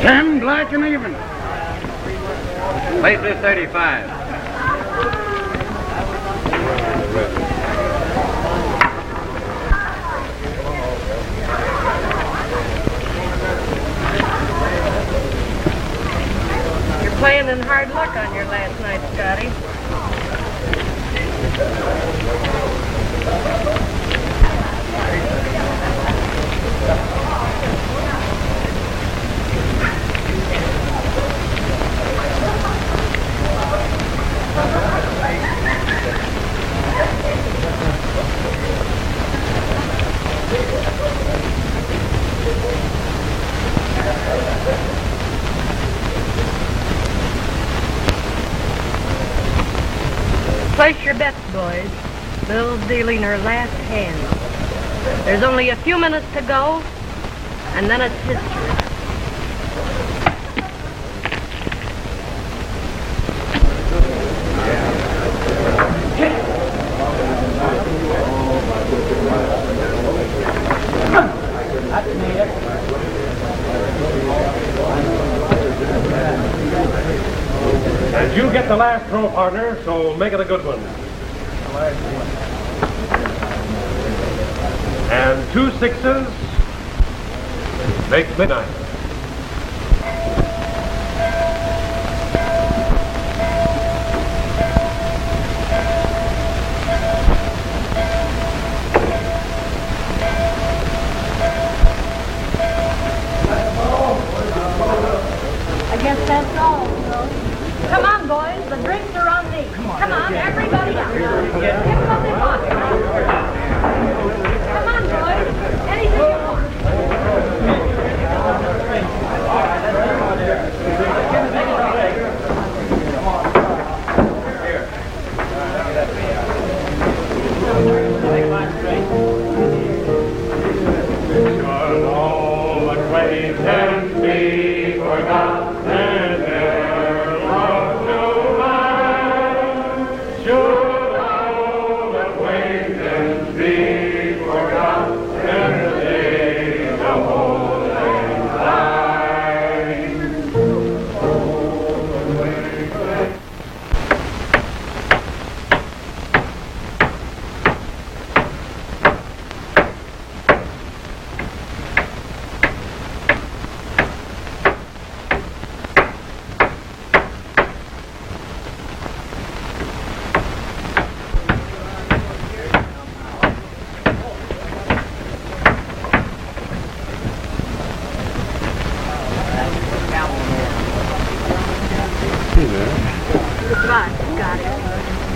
10 black and even. Play through 35. You're playing in hard luck on your last night, Scotty. Place your bets, boys. Bill's dealing her last hand. There's only a few minutes to go, and then it's history. And you get the last throw, partner, so make it a good one. And 2 6s makes midnight. I guess that's all. Come on, boys. The drinks are on me. Come on, everybody out. Give them what they want. Come on, boys. Anything you want. Should all acquaintance be forgotten?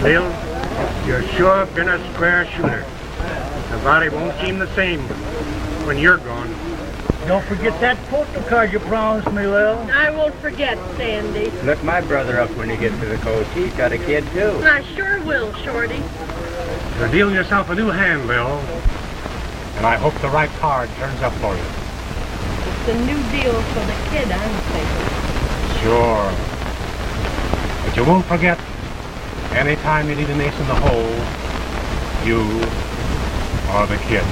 Bill, you're sure been a square shooter. The body won't seem the same when you're gone. Don't forget that photo card you promised me, Lil. I won't forget, Sandy. Look my brother up when you get to the coast. He's got a kid, too. I sure will, Shorty. You're dealing yourself a new hand, Bill. And I hope the right card turns up for you. It's a new deal for the kid, I'm thinking. Sure. But you won't forget, anytime you need an ace in the hole, you are the kid.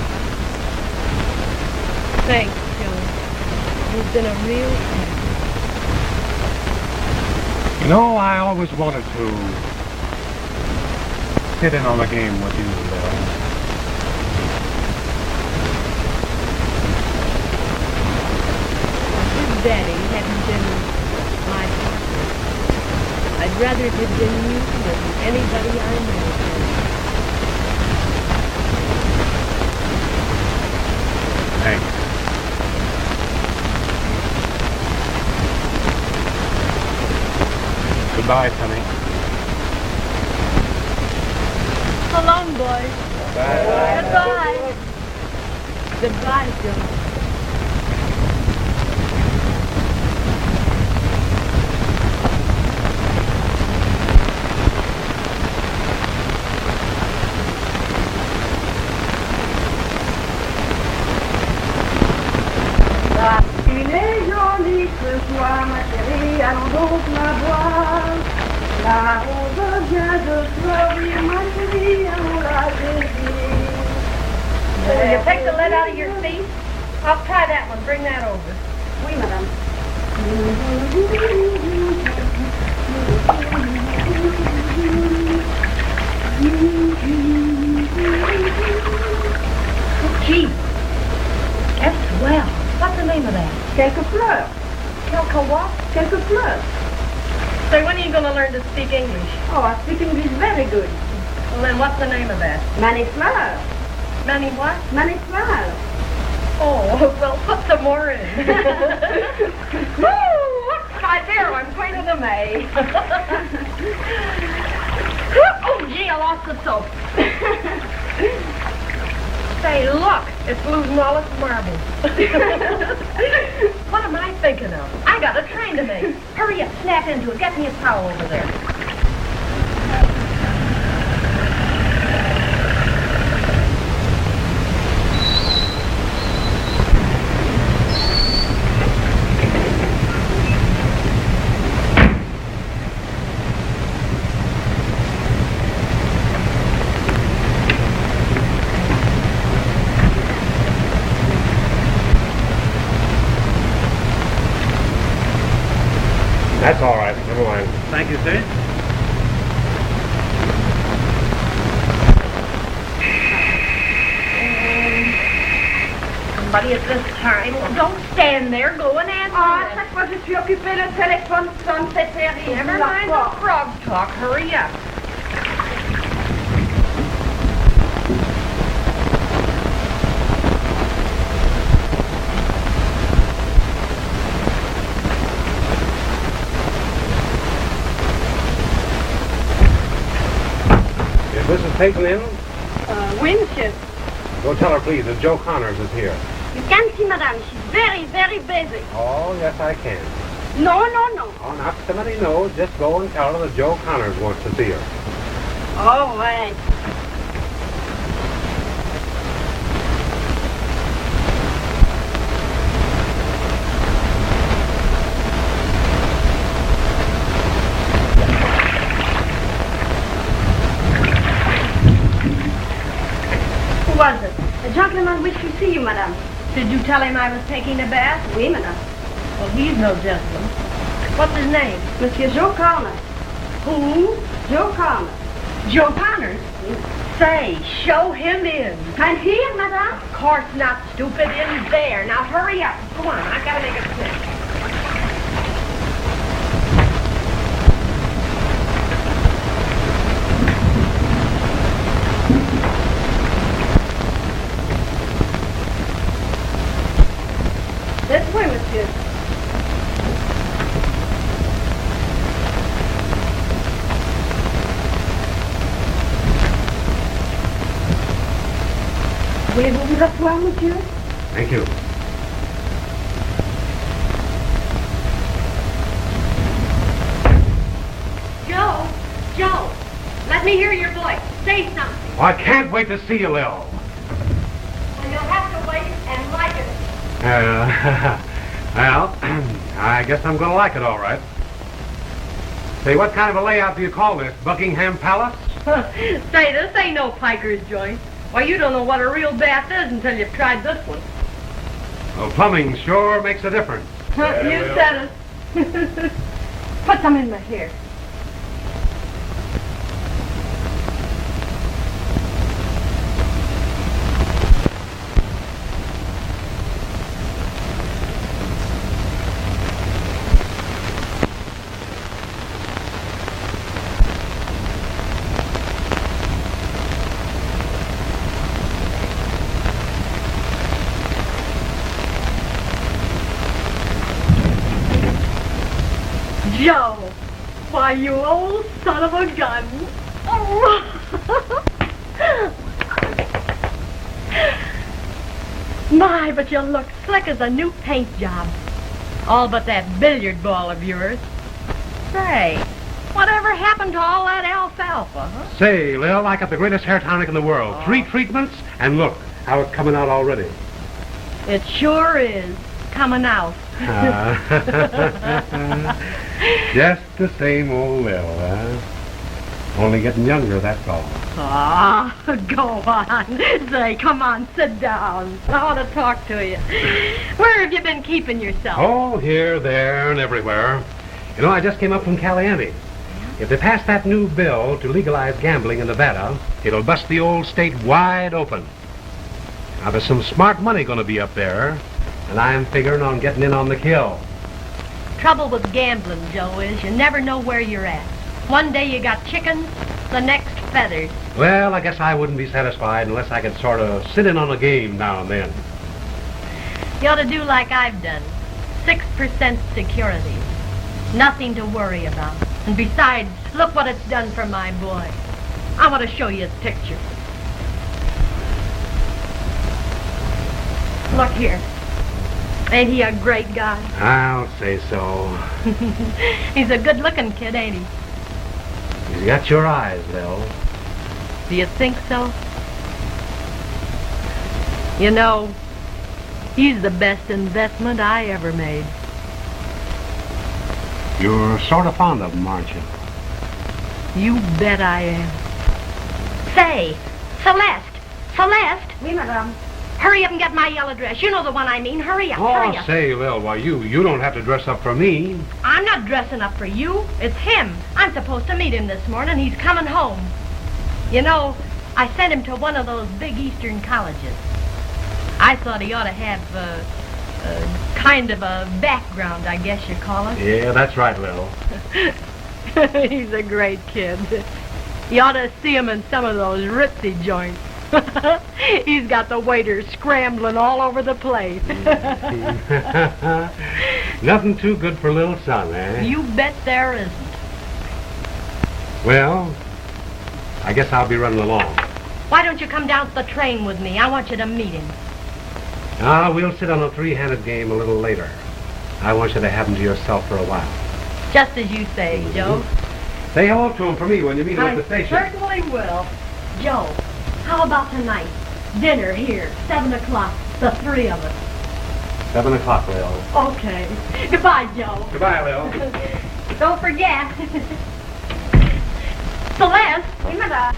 Thanks, Joe. You've been a real friend. You know, I always wanted to sit in on a game with you, Bill. If Daddy hadn't been my partner, I'd rather it had been you than anybody I know. Thanks. Goodbye, Sonny. So long, boys. Bye. Goodbye. Goodbye, Joe. Ce soir, ma chérie, allons donc la boire. La rose vient de fleurir, ma chérie, allons la saisir. Will you take the lid out of your seat? I'll try that one. Bring that over. Oui, madame. Gee, that's swell. What's the name of that? Quelques fleurs. Kelka what? Quelques fleurs. Say, when are you going to learn to speak English? Oh, I speak English very good. Well, then what's the name of that? Many fleurs. Manny what? Many fleurs. Oh, well, put some more in. Woo! Right there, I'm Queen of the May. Oh, gee, I lost the soap. Say, look, it's losing all its marbles. What am I thinking of? I got a train to make. Hurry up, snap into it. Get me a towel over there. That's all right. Never mind. Thank you, sir. Somebody at this time. Don't stand there. Go and answer. Ah, chaque fois que je suis occupée, le téléphone sonne, c'est terrible. Never mind the frog talk. Hurry up. Is Mrs. Peyton in? Oui, monsieur. Go tell her, please, that Joe Connors is here. You can see, madame. She's very, very busy. Oh, yes, I can. No, no, no. Oh, not somebody knows. Just go and tell her that Joe Connors wants to see her. All right. Who was it? The gentleman wished to see you, madame. Did you tell him I was taking a bath? Oui, madame. Well, he's no gentleman. What's his name? Monsieur Joe Connors. Who? Joe Connors. Joe Connors. Say, show him in. And here, madame? Of course not, stupid. In there. Now hurry up. Go on. I gotta make a quick. This way, monsieur. Voulez-vous vous asseoir, monsieur? Thank you. Joe, let me hear your voice. Say something. Oh, I can't wait to see you, Lil. Well, you'll have to wait and like it. Well, I guess I'm going to like it all right. Say, what kind of a layout do you call this? Buckingham Palace? Say, this ain't no piker's joint. Why, you don't know what a real bath is until you've tried this one. Well, plumbing sure makes a difference. You said it. Put some in my hair. Joe, why, you old son of a gun. My, but you look slick as a new paint job. All but that billiard ball of yours. Say, whatever happened to all that alfalfa, huh? Say, Lil, I got the greatest hair tonic in the world. 3 treatments, and look how it's coming out already. It sure is coming out. Just the same old Lil, huh? Only getting younger, that's all. Ah, go on. Say, come on, sit down. I want to talk to you. Where have you been keeping yourself? Oh, here, there, and everywhere. You know, I just came up from Caliente. If they pass that new bill to legalize gambling in Nevada, it'll bust the old state wide open. Now, there's some smart money going to be up there, and I'm figuring on getting in on the kill. Trouble with gambling, Joe, is you never know where you're at. One day you got chickens, the next feathers. Well, I guess I wouldn't be satisfied unless I could sort of sit in on a game now and then. You ought to do like I've done. 6% security. Nothing to worry about. And besides, look what it's done for my boy. I want to show you his picture. Look here. Ain't he a great guy? I'll say so. He's a good-looking kid, ain't he? He's got your eyes, Lil. Do you think so? You know, he's the best investment I ever made. You're sort of fond of him, aren't you? You bet I am. Say, Celeste, Oui, madame. hurry up and get my yellow dress. You know the one I mean. Hurry up, hurry Oh, up. say, Lil, why, you don't have to dress up for me. I'm not dressing up for you. It's him. I'm supposed to meet him this morning. He's coming home. You know, I sent him to one of those big Eastern colleges. I thought he ought to have kind of a background, I guess you call it. Yeah, that's right, Lil. He's a great kid. You ought to see him in some of those ritzy joints. He's got the waiters scrambling all over the place. Nothing too good for little son, eh? You bet there isn't. Well, I guess I'll be running along. Why don't you come down to the train with me? I want you to meet him. We'll sit on a three-handed game a little later. I want you to have him to yourself for a while. Just as you say, Joe. Say hello to him for me when you meet him at the station. I certainly will. Joe, how about tonight? Dinner here, 7 o'clock, the three of us. 7 o'clock, Lil. Okay. Goodbye, Joe. Goodbye, Lil. Don't forget. Celeste. Oui, madame.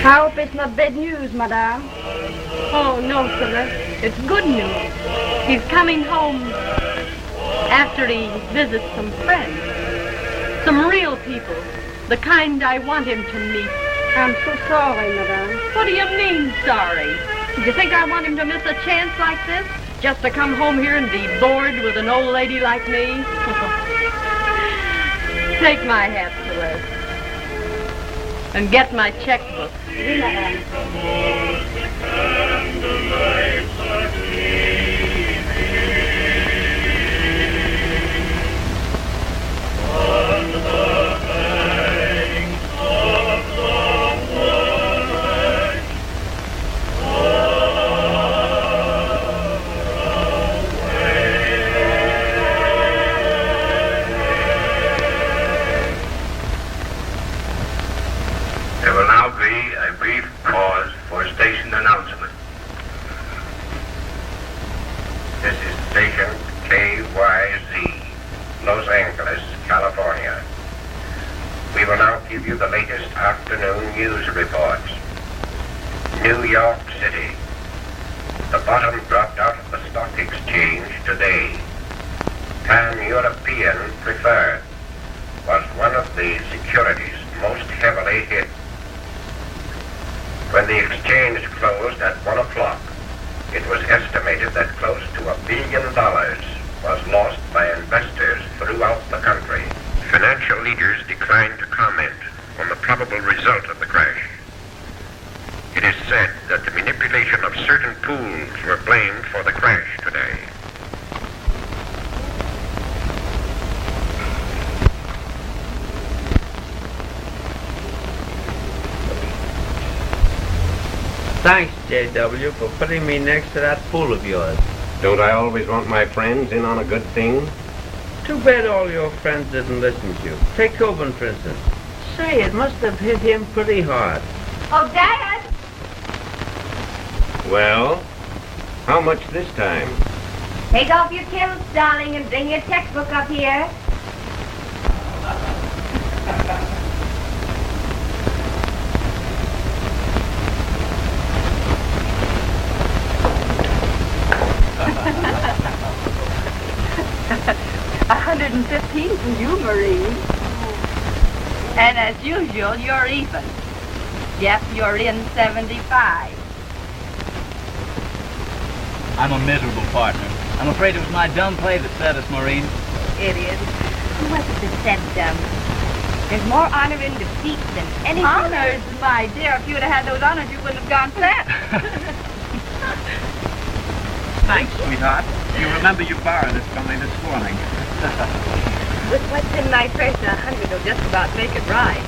I hope it's not bad news, madame. Oh, no, Celeste. It's good news. He's coming home after he visits some friends. Some real people. The kind I want him to meet. I'm so sorry, madame. What do you mean, sorry? Do you think I want him to miss a chance like this? Just to come home here and be bored with an old lady like me? Take my hat, Celeste. And get my checkbook. Oui, madame. a brief pause for station announcement. This is station KYZ, Los Angeles, California. We will now give you the latest afternoon news reports. New York City. The bottom dropped out of the stock exchange today. Pan-European Preferred was one of the securities most heavily hit. When the exchange closed at 1 o'clock, it was estimated that close to $1 billion was lost by investors throughout the country. Financial leaders declined to comment on the probable result of the crash. It is said that the manipulation of certain pools were blamed for the crash today. Thanks, J.W., for putting me next to that pool of yours. Don't I always want my friends in on a good thing? Too bad all your friends didn't listen to you. Take Coburn, for instance. Say, it must have hit him pretty hard. Oh, Dad! Well, how much this time? Take off your kilts, darling, and bring your textbook up here. $115 for you, Marie. And as usual, you're even. Yep, you're in 75. I'm a miserable partner. I'm afraid it was my dumb play that set us, Maureen. Idiot. Who was it that said dumb? There's more honor in defeat than anything. Honors, my dear. If you'd have had those honors, you wouldn't have gone flat. Thanks, sweetheart. You remember you borrowed this from me this morning. With what's in my purse, 100 will just about make it right.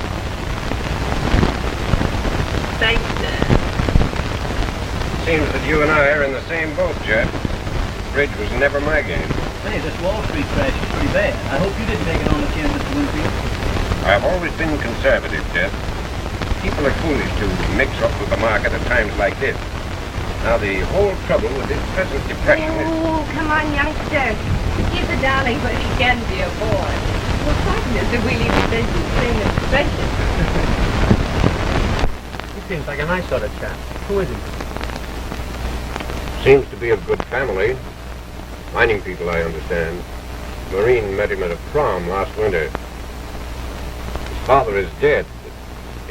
Thanks, Dad. Seems that you and I are in the same boat, Jeff. Bridge was never my game. Hey, this Wall Street crash is pretty bad. I hope you didn't take it on the chin, Mr. Winfield. I've always been conservative, Jeff. People are foolish to mix up with the market at times like this. Now, the whole trouble with this present depression is... Oh, come on, youngster. He's a darling, but he can be a boy. Well, partners, if we leave the business, same expression. He seems like a nice sort of chap. Who is he? Seems to be of good family. Mining people, I understand. Marine met him at a prom last winter. His father is dead, but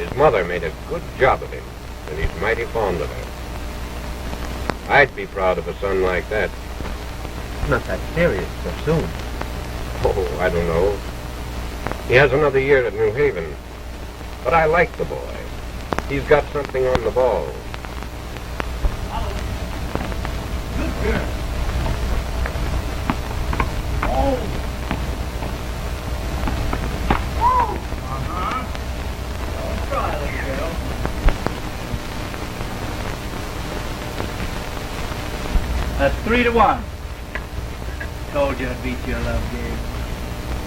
his mother made a good job of him, and he's mighty fond of her. I'd be proud of a son like that. Not that serious so soon. Oh, I don't know. He has another year at New Haven. But I like the boy. He's got something on the ball. Good girl. Oh. Uh-huh. Don't cry, little girl. That's 3-1. Told you I'd beat your love game.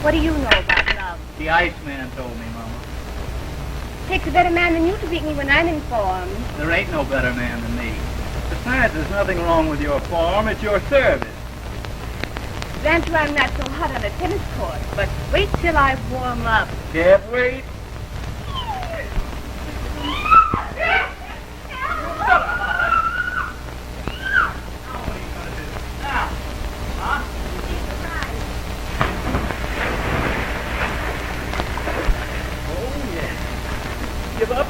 What do you know about love? The Iceman told me, Mama. Takes a better man than you to beat me when I'm in form. There ain't no better man than me. Besides, there's nothing wrong with your form. It's your service. Grant you I'm not so hot on a tennis court, but wait till I warm up. Can't wait. Give up.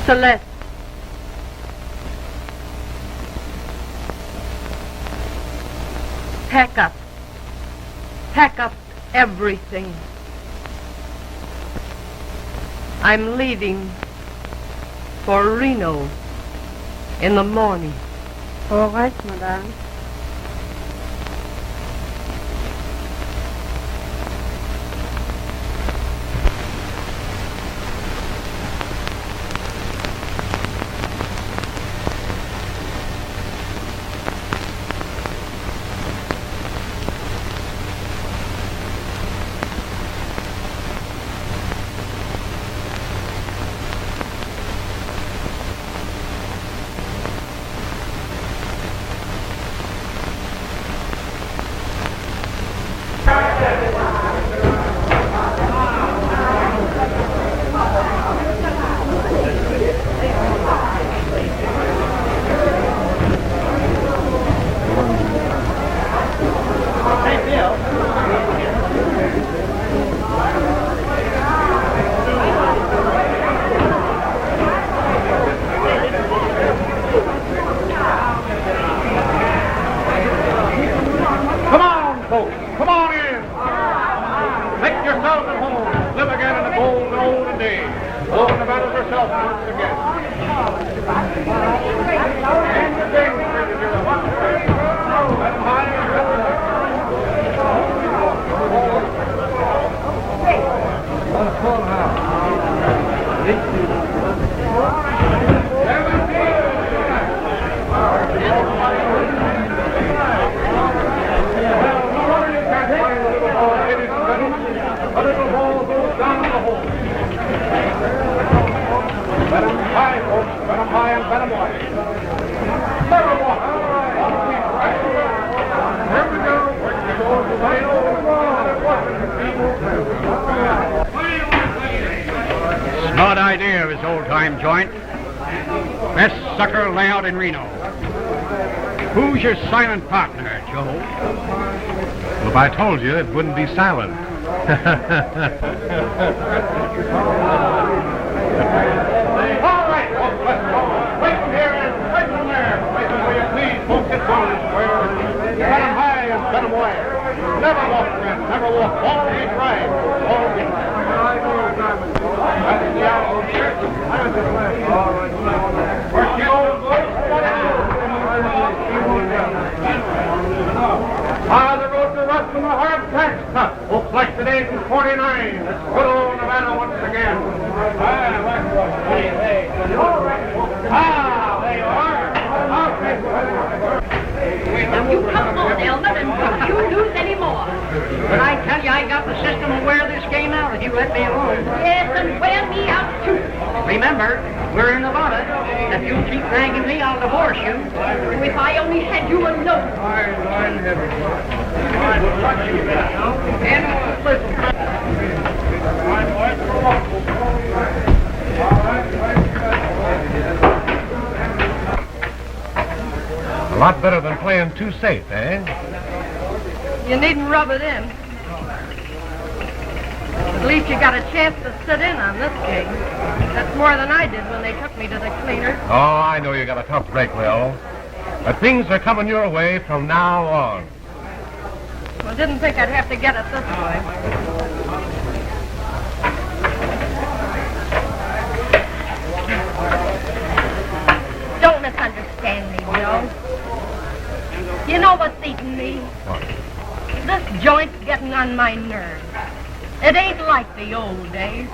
Celeste. Pack up. Pack up everything. I'm leaving for Reno in the morning. All right, madame. Come on, folks. Come on in. Make yourselves at home. Live again in the golden olden days. Open the battle yourself once again. A little ball goes down the hole. Bet 'em high, folks. Bet 'em high and bet 'em wide. Bet 'em wide. Here we go. Smart idea of his old-time joint. Best sucker layout in Reno. Who's your silent partner, Joe? Well, if I told you, it wouldn't be silent. All right, folks, let's go. Wait from here and wait from there. Wait from where you please, folks. Get down and square. Bet 'em high and bet 'em wide. Never walk, friend. Never walk. Always ride. Always ride. That's the owl here. Where's the old boy? There goes the rust from the hard tax cut. Looks like today's in 49. It's good old Nevada once again. There you are. You come on, Elliott, and don't you lose any more. But I tell you, I got the system to wear this game out if you let me alone. Yes, and wear me out, too. Remember, we're in Nevada. If you keep nagging me, I'll divorce you. If I only had you alone. A lot better than playing too safe, eh? You needn't rub it in. At least you got a chance to sit in on this game. That's more than I did when they took me to the cleaner. Oh, I know you got a tough break, Will. But things are coming your way from now on. I didn't think I'd have to get it this way. Don't misunderstand me, Joe. You know what's eating me? What? This joint's getting on my nerves. It ain't like the old days.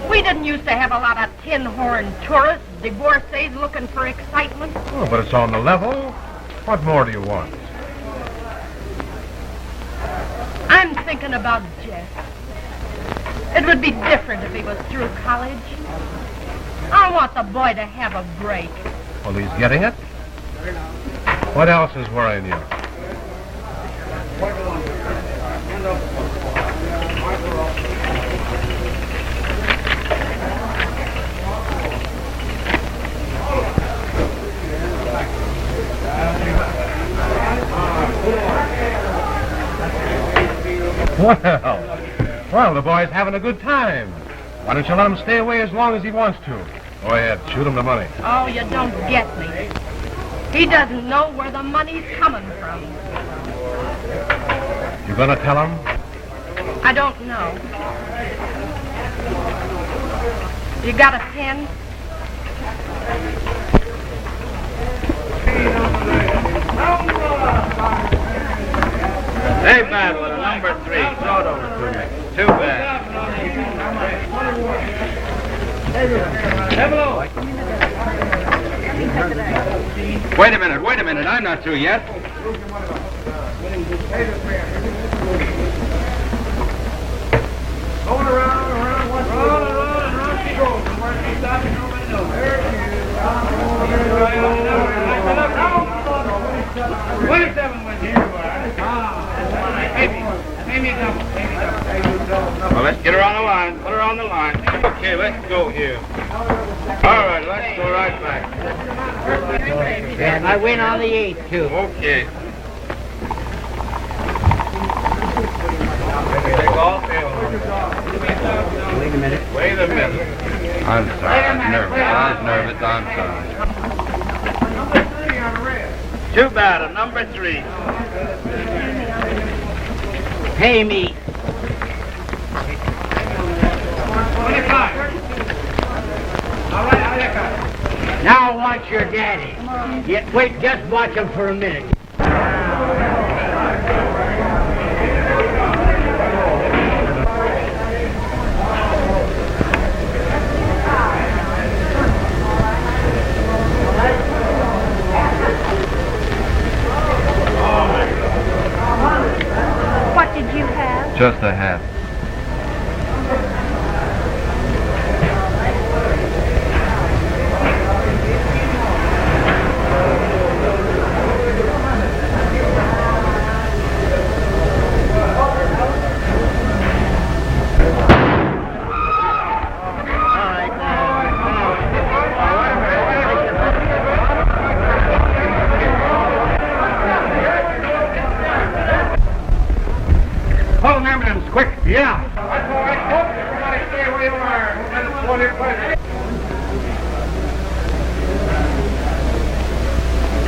We didn't used to have a lot of tin-horn tourists, divorcees looking for excitement. Oh, but it's on the level. What more do you want? I'm thinking about Jeff. It would be different if he was through college. I want the boy to have a break. Well, he's getting it. What else is worrying you? Well, the boy's having a good time. Why don't you let him stay away as long as he wants to? Go ahead. Shoot him the money. Oh, you don't get me. He doesn't know where the money's coming from. You gonna tell him? I don't know. You got a pen? Hey, bad one, number 3. Throw it over to me. Too bad. Wait a minute. I'm not through yet. Going around, round she goes. And where she stops, nobody knows. There she is. 27 wins here. Maybe a double. Well, let's get her on the line. Put her on the line. Okay, let's go here. All right, let's go right back. And I win on the 8th, too. Okay. Take all field. Wait a minute. Wait a minute. I'm sorry. I was nervous. I'm sorry. Too bad, a number 3. Pay me. 25. All right, I'll let go. Now watch your daddy. Wait, just watch him for a minute. What did you have? Just a hat. Call an ambulance, quick. Yeah. That's all right, folks. Everybody stay where you are.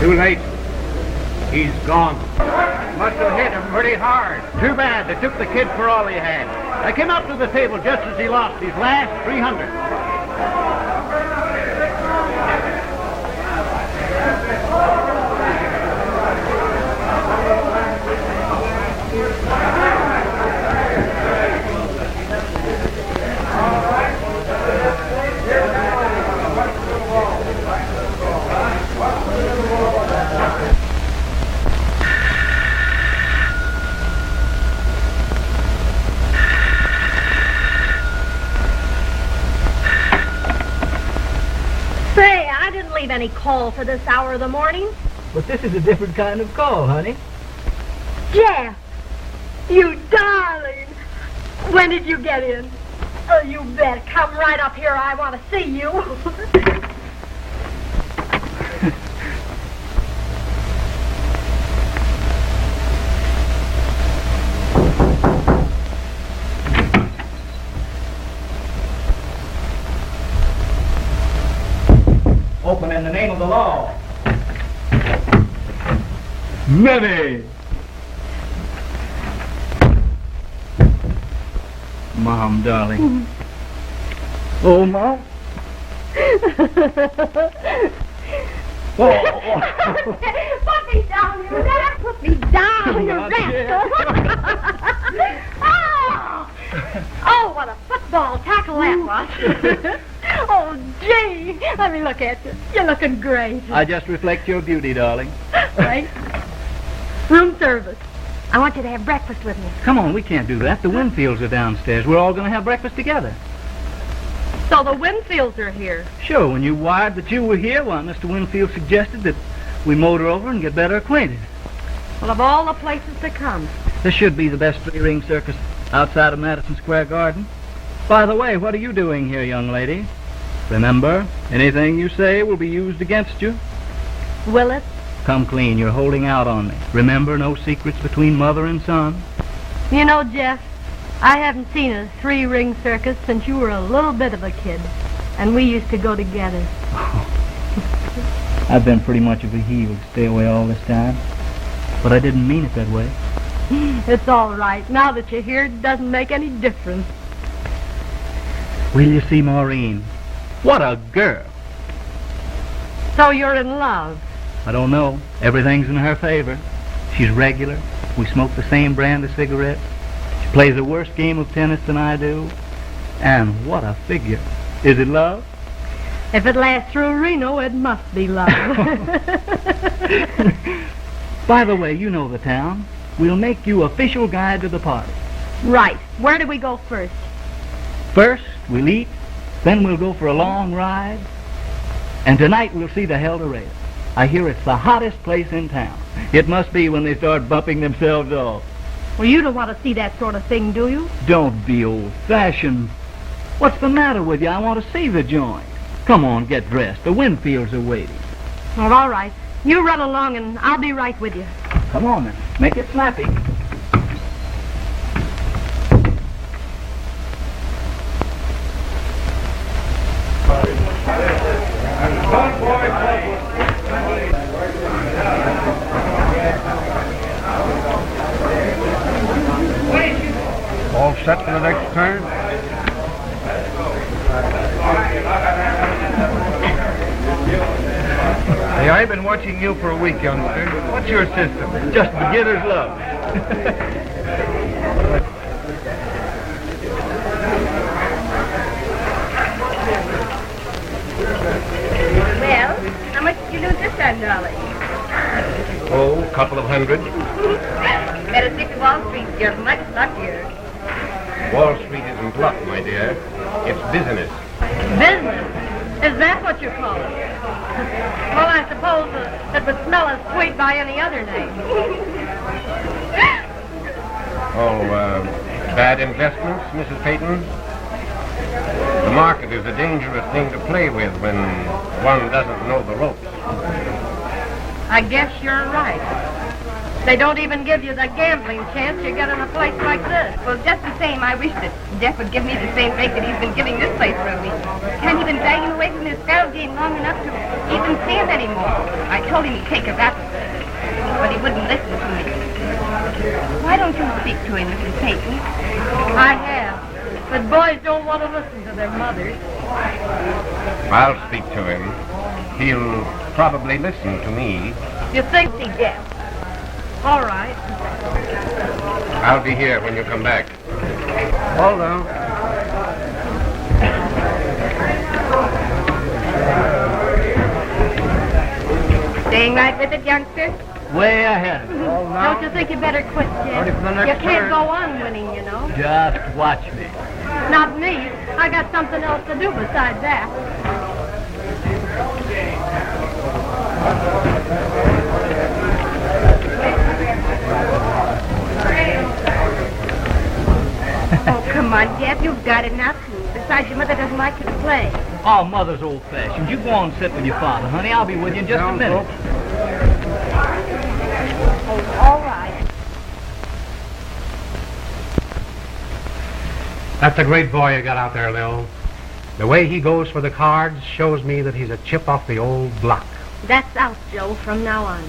Too late. He's gone. Must have hit him pretty hard. Too bad. They took the kid for all he had. I came up to the table just as he lost his last 300. Say, I didn't leave any call for this hour of the morning. But this is a different kind of call, honey. Jeff, you darling. When did you get in? Oh, you bet. Come right up here. I want to see you. Open in the name of the law. Many. Mom, darling. Oh, Mom. Put me down, you rat. Put me down, you rat. Oh, what a football tackle that was. Oh, gee. Let me look at you. You're looking great. I just reflect your beauty, darling. Right? Room service. I want you to have breakfast with me. Come on, we can't do that. The Winfields are downstairs. We're all going to have breakfast together. So the Winfields are here. Sure, when you wired that you were here, why, Mr. Winfield suggested that we motor over and get better acquainted. Well, of all the places to come. This should be the best three-ring circus outside of Madison Square Garden. By the way, what are you doing here, young lady? Remember, anything you say will be used against you. Will it? Come clean, you're holding out on me. Remember, no secrets between mother and son. You know, Jeff, I haven't seen a three-ring circus since you were a little bit of a kid. And we used to go together. I've been pretty much of a heel to stay away all this time. But I didn't mean it that way. It's all right. Now that you're here, it doesn't make any difference. Will you see Maureen? What a girl. So you're in love? I don't know. Everything's in her favor. She's regular. We smoke the same brand of cigarettes. She plays a worse game of tennis than I do. And what a figure. Is it love? If it lasts through Reno, it must be love. By the way, you know the town. We'll make you official guide to the party. Right. Where do we go first? First, we'll eat. Then we'll go for a long ride. And tonight we'll see the Hell to Rail. I hear it's the hottest place in town. It must be when they start bumping themselves off. Well, you don't want to see that sort of thing, do you? Don't be old-fashioned. What's the matter with you? I want to see the joint. Come on, get dressed. The Winfields are waiting. Well, all right. You run along and I'll be right with you. Come on, then. Make it snappy. All set for the next turn? Hey, I've been watching you for a week, youngster. What's your system? Just beginner's luck. Well, how much did you lose this time, darling? Oh, a couple of hundred. Better stick to Wall Street, you're much luckier. Wall Street isn't luck, my dear. It's business. Business? Is that what you call it? Well, I suppose it would smell as sweet by any other name. Bad investments, Mrs. Peyton? The market is a dangerous thing to play with when one doesn't know the ropes. I guess you're right. They don't even give you the gambling chance you get in a place like this. Well, just the same, I wish that Jeff would give me the same break that he's been giving this place for me. Can't even drag him away from his scout game long enough to even see him anymore. I told him he'd take a rap, but he wouldn't listen to me. Why don't you speak to him, Mrs. Peyton? I have. But boys don't want to listen to their mothers. I'll speak to him. He'll probably listen to me. You think he Jeff? All right. I'll be here when you come back. Hold on. Staying right with it, youngster? Way ahead. Don't you think you better quit, Jeff? Ready for the next You can't turn. go on winning, you know. Just watch me. Not me. I got something else to do besides that. Oh, come on, Jeff, you've got it now, too. Besides, your mother doesn't like you to play. Oh, Mother's old-fashioned. You go on and sit with your father, honey. I'll be with you in just a Down, minute. folks. Oh, all right. That's a great boy you got out there, Lil. The way he goes for the cards shows me that he's a chip off the old block. That's out, Joe, from now on.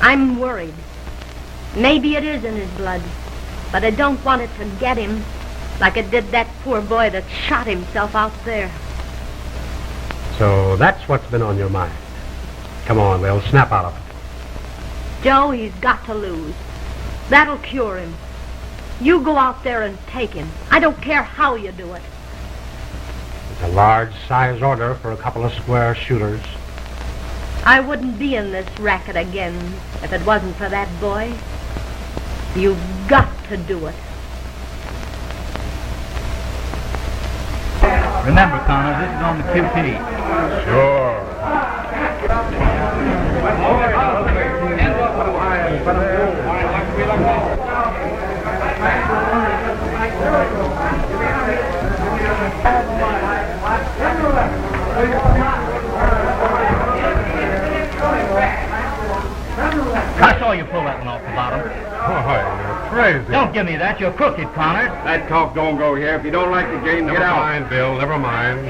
I'm worried. Maybe it is in his blood, but I don't want it to get him like it did that poor boy that shot himself out there. So that's what's been on your mind. Come on, Lil, snap out of it. Joe, he's got to lose. That'll cure him. You go out there and take him. I don't care how you do it. It's a large size order for a couple of square shooters. I wouldn't be in this racket again if it wasn't for that boy. You've got to do it. Remember, Connor, this is on the QT. Sure. I saw you pull that one off the bottom. Oh, you're crazy. Don't give me that. You're crooked, Connor. That talk don't go here. If you don't like the game, Never get out. mind, Bill. Never mind.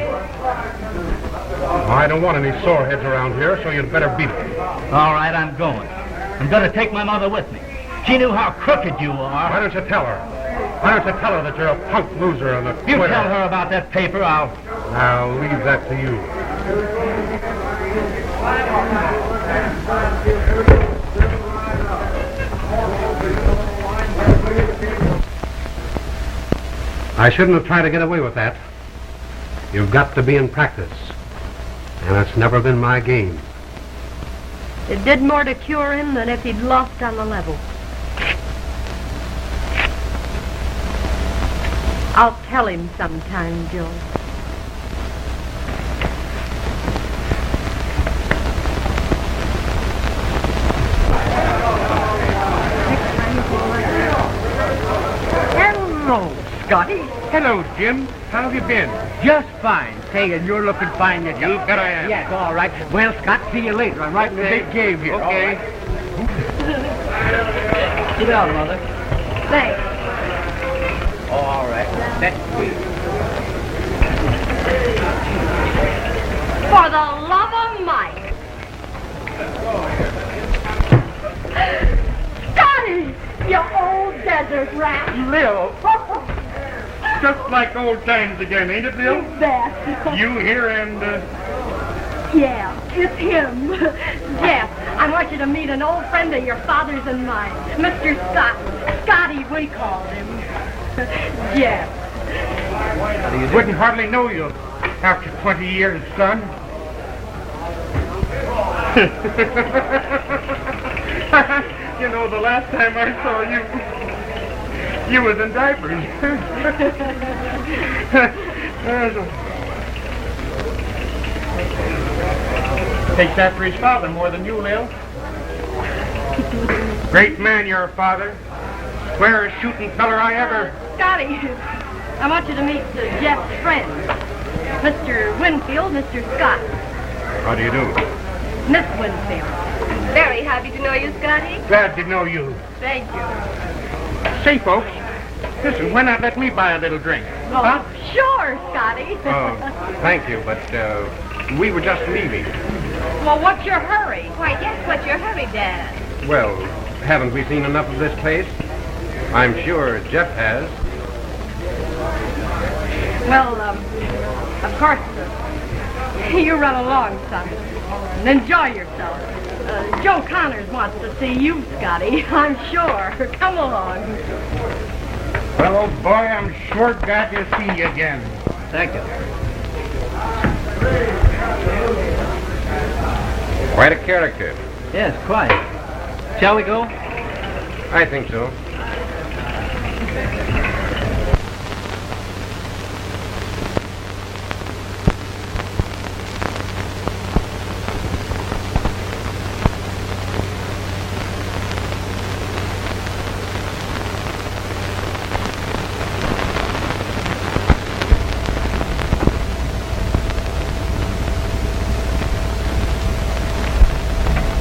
I don't want any soreheads around here, so you'd better beat it. All right, I'm going. I'm going to take my mother with me. She knew how crooked you are. Why don't you tell her? Why don't you tell her that you're a punk loser and a You quitter? tell her about that paper, I'll leave that to you. I shouldn't have tried to get away with that. You've got to be in practice. And it's never been my game. It did more to cure him than if he'd lost on the level. I'll tell him sometime, Joe. Hello, Scotty. Hello, Jim. How have you been? Just fine. Say, and you're looking fine yourself. You bet I am. Yes, all right. Well, Scott, see you later. I'm right in the big game here. Okay. sit down, Mother. Thanks. Oh, all right. That's sweet. For the love of Mike. Scotty, you old desert rat. Lil. Just like old times again, ain't it, Bill? That. You here and, Yeah, it's him. Jeff, I want you to meet an old friend of your father's and mine, Mr. Scott. Scotty, we called him. Jeff. Wouldn't hardly know you after 20 years, son. You know, the last time I saw you, you was in diapers. Takes after his father more than you, Lil. Great man, your father. Squarest shooting feller I ever... Scotty, I want you to meet Jeff's friend, Mr. Winfield, Mr. Scott. How do you do? Miss Winfield. Very happy to know you, Scotty. Glad to know you. Thank you. Say, folks, listen, why not let me buy a little drink? Oh, Huh? sure, Scotty. Thank you, but we were just leaving. Well, what's your hurry? Why, yes, what's your hurry, Dad? Well, haven't we seen enough of this place? I'm sure Jeff has. Well, of course, you run along, son, and enjoy yourself. Joe Connors wants to see you, Scotty, I'm sure. Come along. Well, old boy, I'm sure glad to see you again. Thank you. Quite a character. Yes, quite. Shall we go? I think so.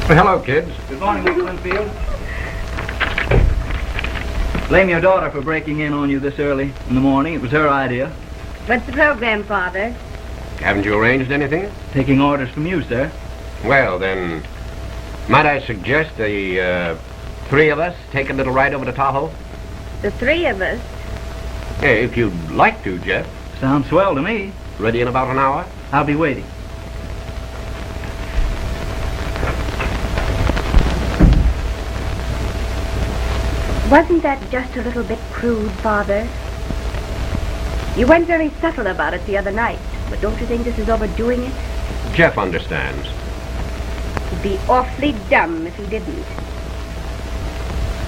Well, hello, kids. Good morning, Miss Winfield. Blame your daughter for breaking in on you this early in the morning. It was her idea. What's the program, Father? Haven't you arranged anything? Taking orders from you, sir. Well, then, might I suggest the three of us take a little ride over to Tahoe? The three of us? Hey, if you'd like to, Jeff. Sounds swell to me. Ready in about an hour? I'll be waiting. Wasn't that just a little bit crude, Father? You weren't very subtle about it the other night, but don't you think this is overdoing it? Jeff understands. He'd be awfully dumb if he didn't.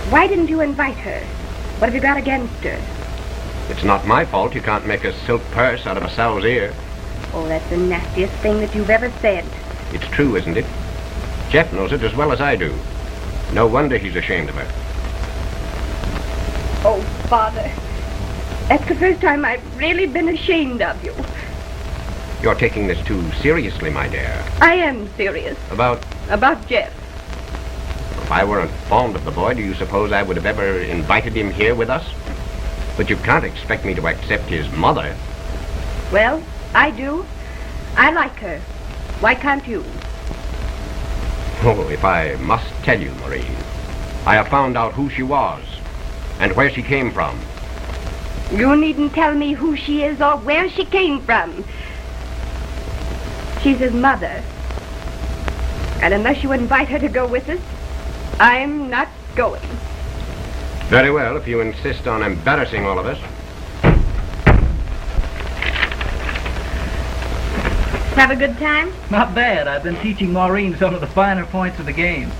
Why didn't you invite her? What have you got against her? It's not my fault you can't make a silk purse out of a sow's ear. Oh, that's the nastiest thing that you've ever said. It's true, isn't it? Jeff knows it as well as I do. No wonder he's ashamed of her. Oh, Father, that's the first time I've really been ashamed of you. You're taking this too seriously, my dear. I am serious About... about Jeff. If I weren't fond of the boy, do you suppose I would have ever invited him here with us? But you can't expect me to accept his mother. Well, I do. I like her. Why can't you? Oh, if I must tell you, Maureen, I have found out who she was and where she came from. You needn't tell me who she is or where she came from. She's his mother. And unless you invite her to go with us, I'm not going. Very well, if you insist on embarrassing all of us. Have a good time? Not bad. I've been teaching Maureen some of the finer points of the game.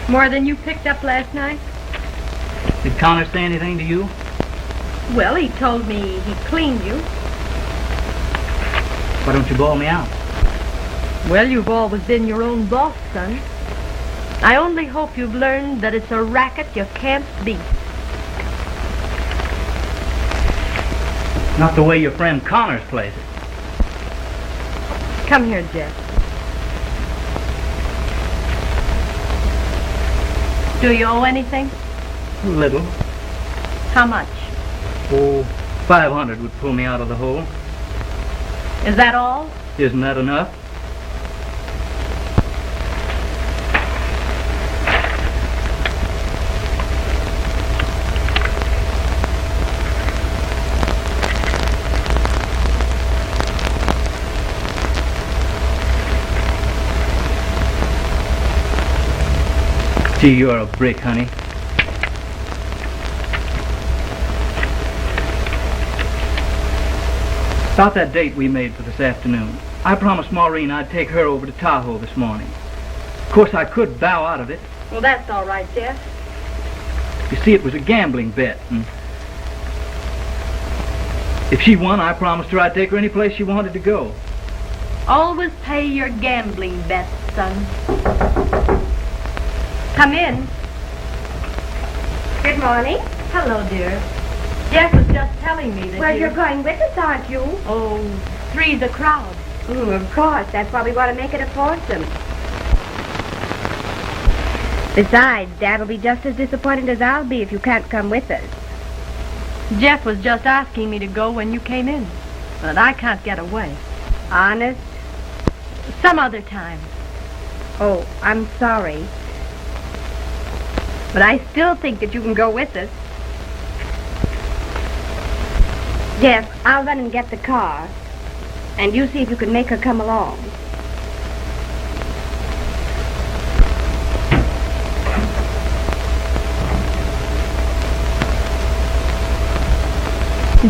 More than you picked up last night? Did Connor say anything to you? Well, he told me he cleaned you. Why don't you bawl me out? Well, you've always been your own boss, son. I only hope you've learned that it's a racket you can't beat. Not the way your friend Connors plays it. Come here, Jeff. Do you owe anything? A little. How much? Oh, 500 would pull me out of the hole. Is that all? Isn't that enough? Gee, you're a brick, honey. About that date we made for this afternoon, I promised Maureen I'd take her over to Tahoe this morning. Of course, I could bow out of it. Well, that's all right, Jeff. You see, it was a gambling bet, and if she won, I promised her I'd take her any place she wanted to go. Always pay your gambling bets, son. Come in. Good morning. Hello, dear. Jeff was just telling me that Well, you're going with us, aren't you? Oh, three's a crowd. Of course. That's why we want to make it a foursome. Besides, Dad'll be just as disappointed as I'll be if you can't come with us. Jeff was just asking me to go when you came in, but I can't get away. Honest? Some other time. Oh, I'm sorry. But I still think that you can go with us. Jeff, I'll run and get the car. And you see if you can make her come along.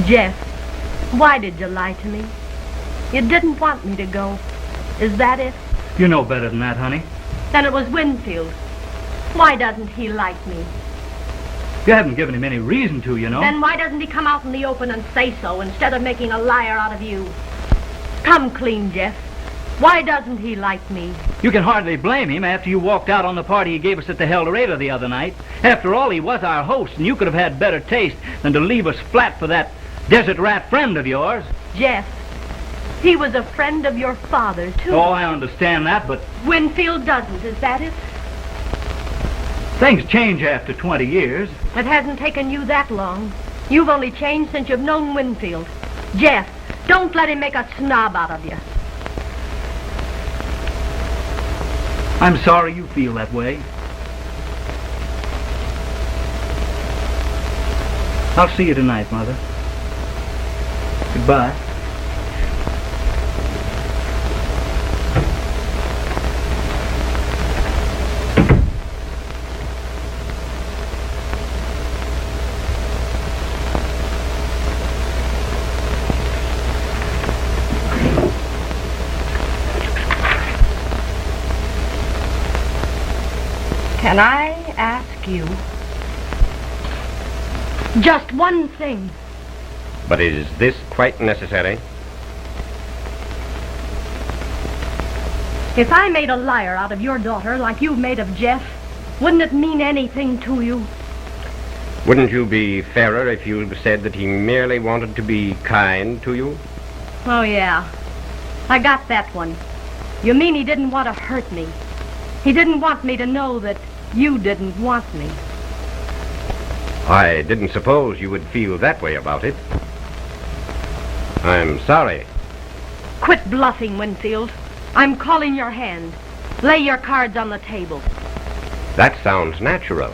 Jeff, why did you lie to me? You didn't want me to go. Is that it? You know better than that, honey. Then it was Winfield. Why doesn't he like me? You haven't given him any reason to, you know. Then why doesn't he come out in the open and say so instead of making a liar out of you? Come clean, Jeff. Why doesn't he like me? You can hardly blame him after you walked out on the party he gave us at the Eldorado the other night. After all, he was our host, and you could have had better taste than to leave us flat for that desert rat friend of yours. Jeff, he was a friend of your father, too. Oh, I understand that, but Winfield doesn't, is that it? things change after 20 years. It hasn't taken you that long. You've only changed since you've known Winfield. Jeff, don't let him make a snob out of you. I'm sorry you feel that way. I'll see you tonight, Mother. Goodbye. Can I ask you just one thing? But is this quite necessary? If I made a liar out of your daughter like you've made of Jeff, wouldn't it mean anything to you? Wouldn't you be fairer if you said that he merely wanted to be kind to you? Oh, yeah. I got that one. You mean he didn't want to hurt me. He didn't want me to know that you didn't want me. I didn't suppose you would feel that way about it. I'm sorry. Quit bluffing, Winfield. I'm calling your hand. Lay your cards on the table. That sounds natural.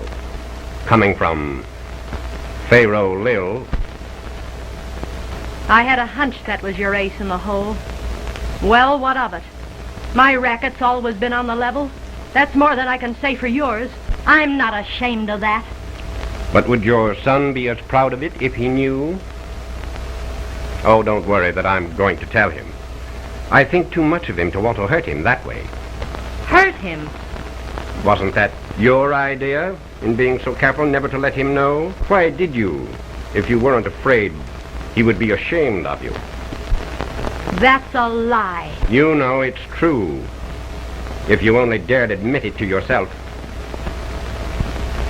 Coming from Pharaoh Lil. I had a hunch that was your ace in the hole. Well, what of it? My racket's always been on the level. That's more than I can say for yours. I'm not ashamed of that. But would your son be as proud of it if he knew? Oh, don't worry that I'm going to tell him. I think too much of him to want to hurt him that way. Hurt him? Wasn't that your idea, in being so careful never to let him know? Why did you, if you weren't afraid he would be ashamed of you? That's a lie. You know it's true, if you only dared admit it to yourself.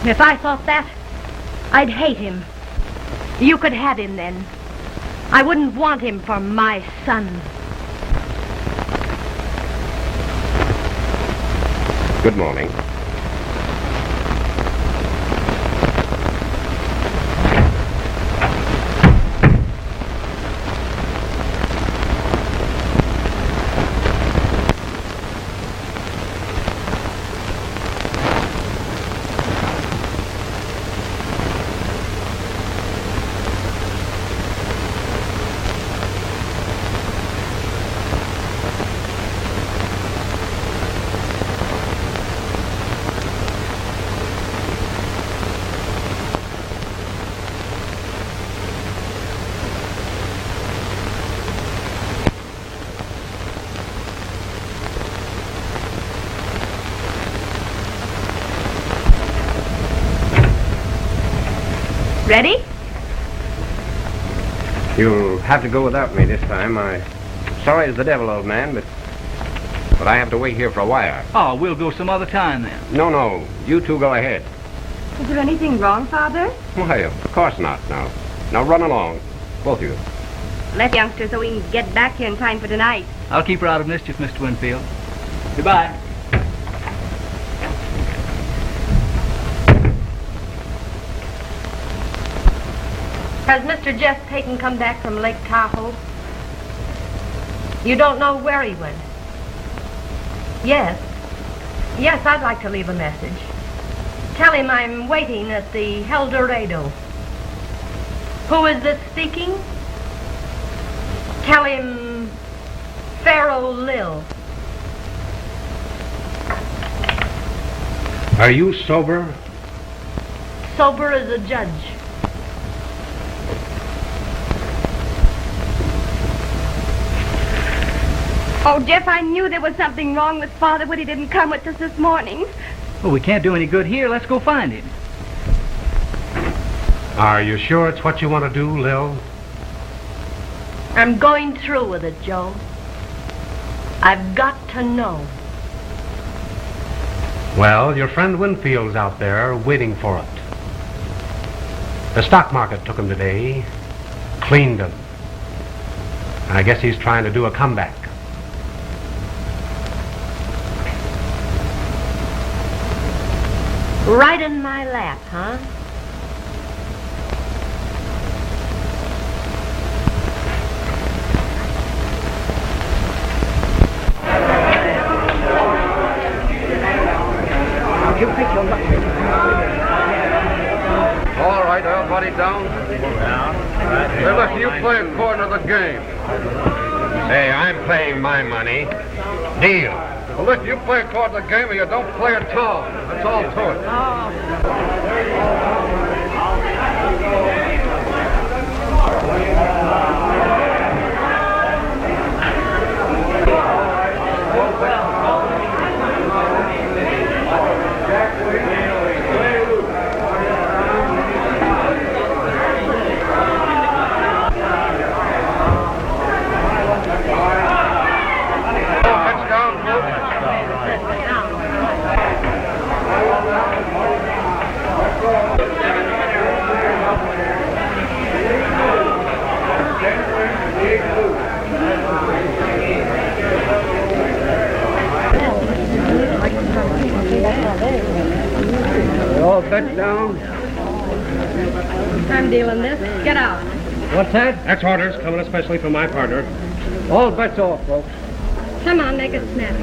If I thought that, I'd hate him. You could have him then. I wouldn't want him for my son. Good morning. Ready? You'll have to go without me this time. I'm sorry as the devil, old man, but I have to wait here for a while. Oh, we'll go some other time then. No. You two go ahead. Is there anything wrong, Father? Why, of course not. Now run along, both of you. Let youngster so we can get back here in time for tonight. I'll keep her out of mischief, Mr. Winfield. Goodbye. Has Mr. Jeff Payton come back from Lake Tahoe? You don't know where he went? Yes. Yes, I'd like to leave a message. Tell him I'm waiting at the El Dorado. Who is this speaking? Tell him Pharaoh Lil. Are you sober? Sober as a judge. Oh, Jeff, I knew there was something wrong with Father when he didn't come with us this morning. Well, we can't do any good here. Let's go find him. Are you sure it's what you want to do, Lil? I'm going through with it, Joe. I've got to know. Well, your friend Winfield's out there waiting for it. The stock market took him today, cleaned him. I guess he's trying to do a comeback. Right in my lap, huh? All right, everybody down. Hey, listen, you play according to the game. Hey, I'm playing my money. Deal. Well, listen, you play according to the game or you don't play at all. That's all to it. stealing this. Get out. What's that? That's orders coming especially from my partner. All bets off, folks. Come on, make it snappy.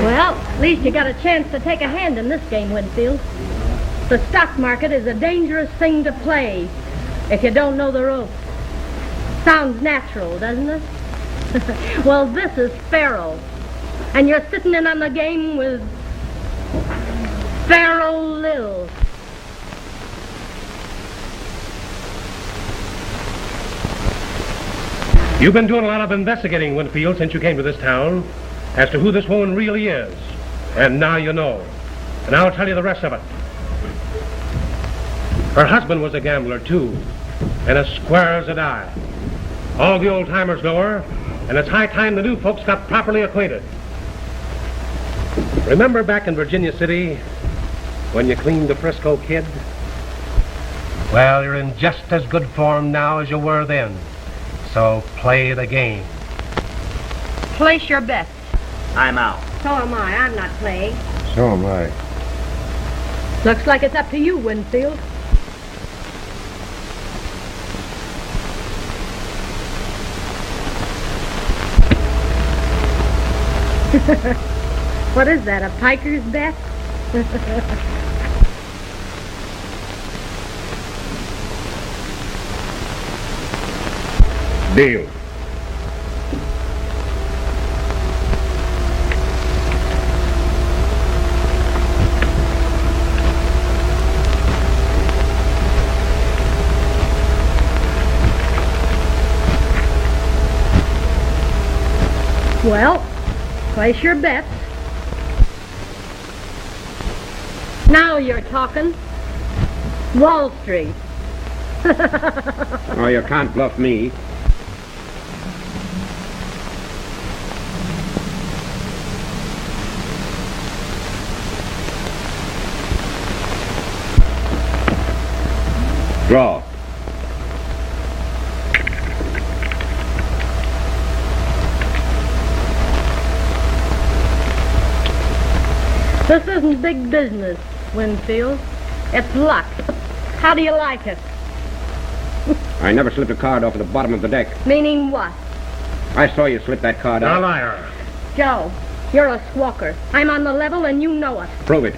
Well, at least you got a chance to take a hand in this game, Winfield. The stock market is a dangerous thing to play if you don't know the ropes. Sounds natural, doesn't it? Well, this is faro. And you're sitting in on the game with Pharaoh Lil. You've been doing a lot of investigating, Winfield, since you came to this town, as to who this woman really is. And now you know. And I'll tell you the rest of it. Her husband was a gambler, too, and as square as a die. All the old-timers know her, and it's high time the new folks got properly acquainted. Remember back in Virginia City when you cleaned the Frisco Kid? Well, you're in just as good form now as you were then. So play the game. Place your bets. I'm out. So am I. I'm not playing. So am I. Looks like it's up to you, Winfield. What is that, a piker's bet? Deal. Well, place your bets. Now you're talking. Wall Street. Oh, you can't bluff me. Draw. This isn't big business, Winfield. It's luck. How do you like it? I never slipped a card off at the bottom of the deck. Meaning what? I saw you slip that card A out. liar. Joe, you're a squawker. I'm on the level and you know it. Prove it.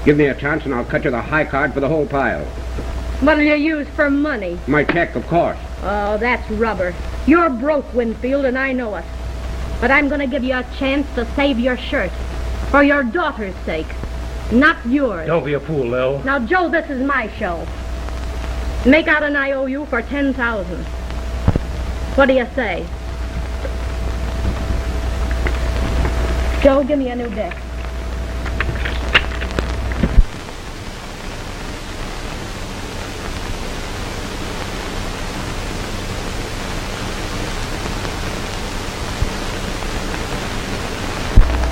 Give me a chance and I'll cut you the high card for the whole pile. What'll you use for money? My check, of course. Oh, that's rubber. You're broke, Winfield, and I know it. But I'm going to give you a chance to save your shirt. For your daughter's sake. Not yours. Don't be a fool, Lil. Now, Joe, this is my show. Make out an IOU for $10,000. What do you say? Joe, give me a new deck.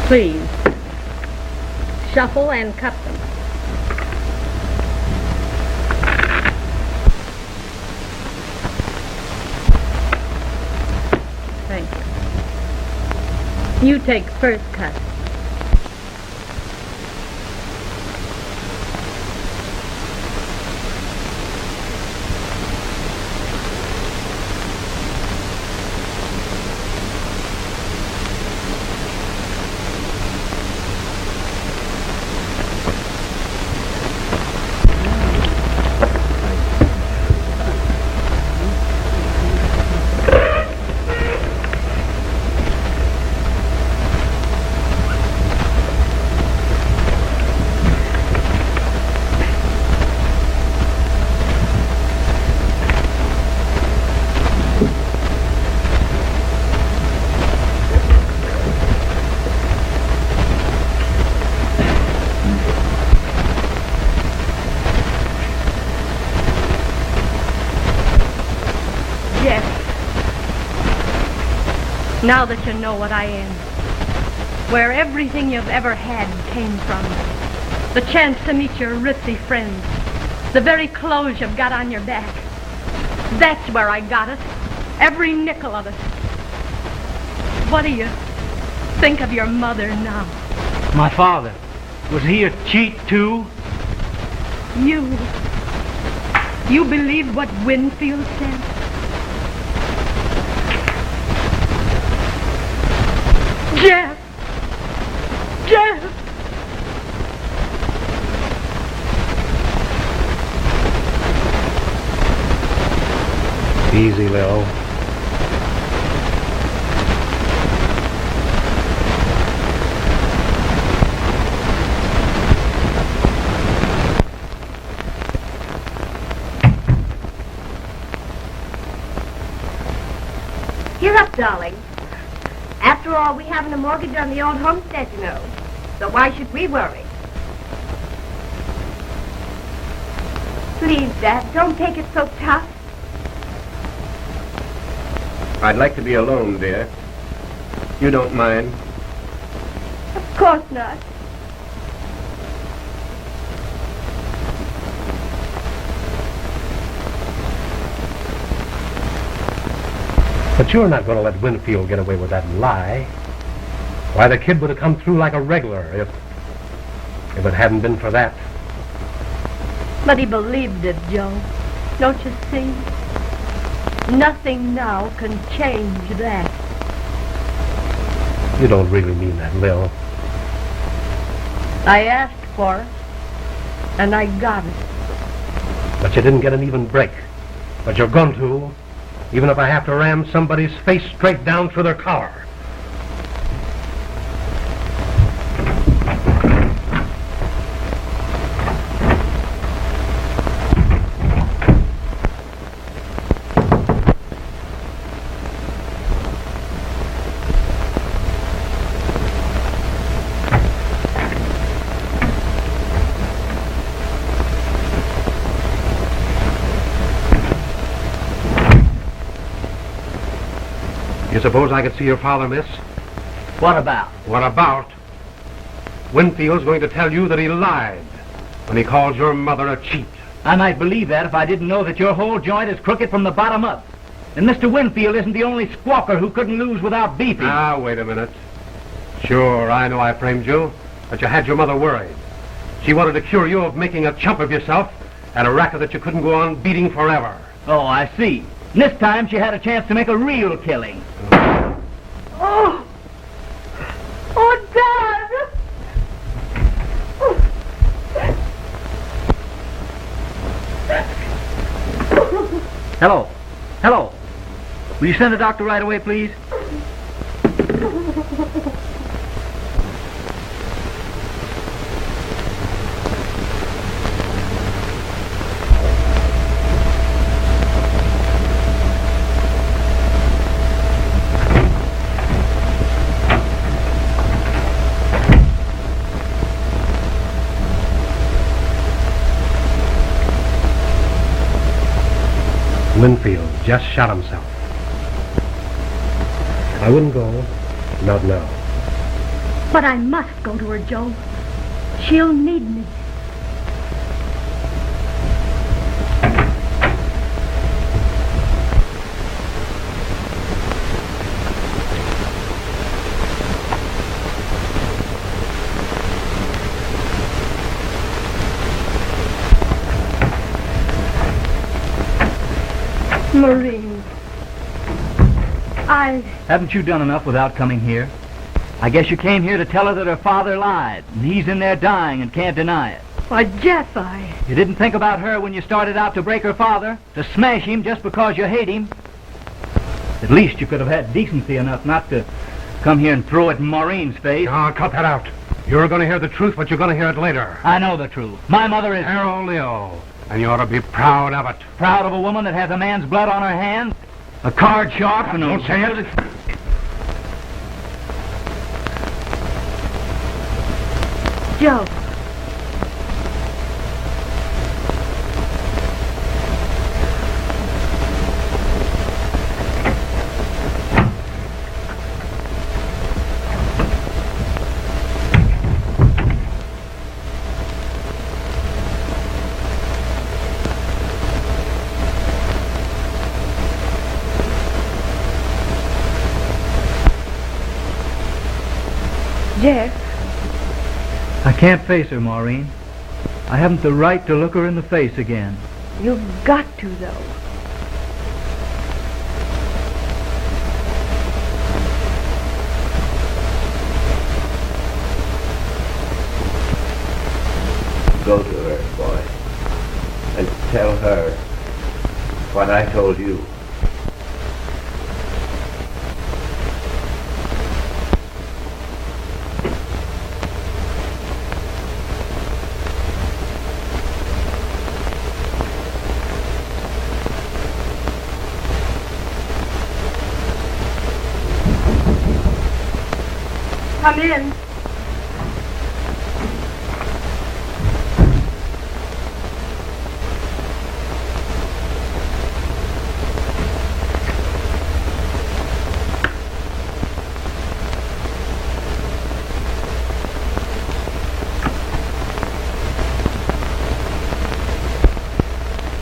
Please. Shuffle and cut them. Thank you. You take first cut. Now that you know what I am, where everything you've ever had came from, the chance to meet your ritzy friends, the very clothes you've got on your back, that's where I got it, every nickel of it. What do you think of your mother now? My father. Was he a cheat, too? You believed what Winfield said? Jeff! Jeff! Easy, Lil. Cheer up, darling. After all, we haven't a mortgage on the old homestead, you know. So why should we worry? Please, Dad, don't take it so tough. I'd like to be alone, dear. You don't mind? Of course not. But you're not going to let Winfield get away with that lie. Why, the kid would have come through like a regular if it hadn't been for that. But he believed it, Joe. Don't you see? Nothing now can change that. You don't really mean that, Lil. I asked for it, and I got it. But you didn't get an even break. But you're going to, even if I have to ram somebody's face straight down through their collar. You suppose I could see your father, miss? What about? What about? Winfield's going to tell you that he lied when he called your mother a cheat. I might believe that if I didn't know that your whole joint is crooked from the bottom up. And Mr. Winfield isn't the only squawker who couldn't lose without beefing. Now, wait a minute. Sure, I know I framed you, but you had your mother worried. She wanted to cure you of making a chump of yourself and a racket that you couldn't go on beating forever. Oh, I see. And this time she had a chance to make a real killing. Oh! Oh, Dad! Hello. Hello. Will you send the doctor right away, please? Winfield just shot himself. I wouldn't go, not now. But I must go to her, Joe. She'll need me. Maureen, Haven't you done enough without coming here? I guess you came here to tell her that her father lied, and he's in there dying and can't deny it. Why, Jeff, You didn't think about her when you started out to break her father, to smash him just because you hate him. At least you could have had decency enough not to come here and throw it in Maureen's face. Oh, cut that out. You're going to hear the truth, but you're going to hear it later. I know the truth. My mother is Harold Lil, and you ought to be proud of it. proud of a woman that has a man's blood on her hands, a card sharp, and Don't say it. Joe. Jeff, can't face her, Maureen. I haven't the right to look her in the face again. You've got to, though. Go to her, boy, and tell her what I told you. Come in.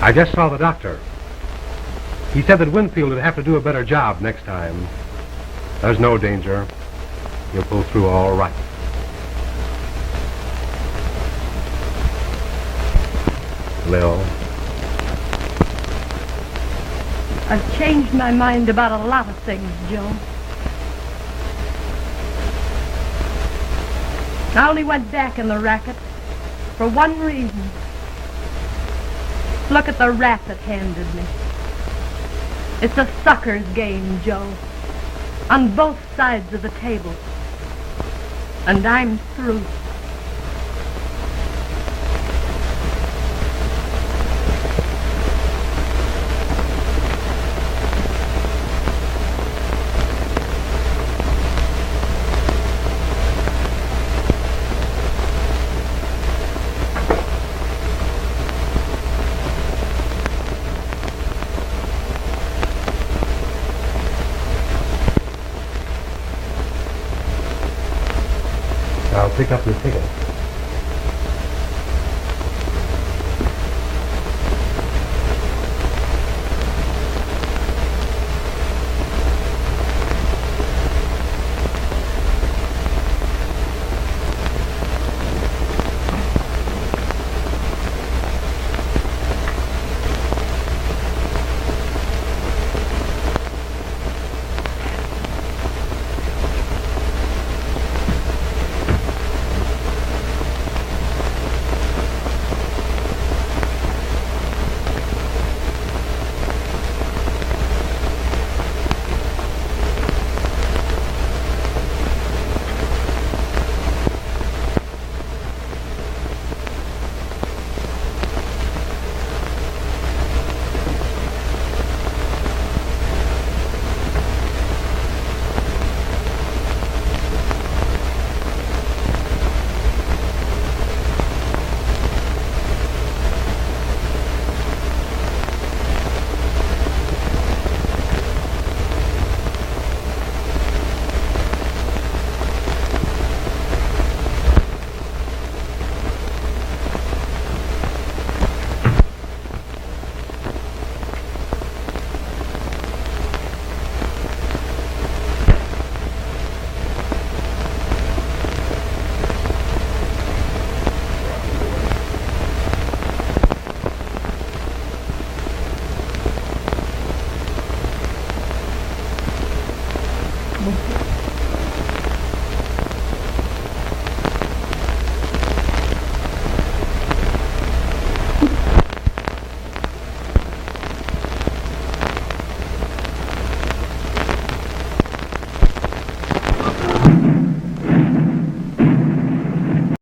I just saw the doctor. He said that Winfield would have to do a better job next time. There's no danger. He'll pull through all right. Lil, I've changed my mind about a lot of things, Joe. I only went back in the racket for one reason. Look at the rat that handed me. It's a sucker's game, Joe. On both sides of the table. And I'm through. I'll pick up your ticket.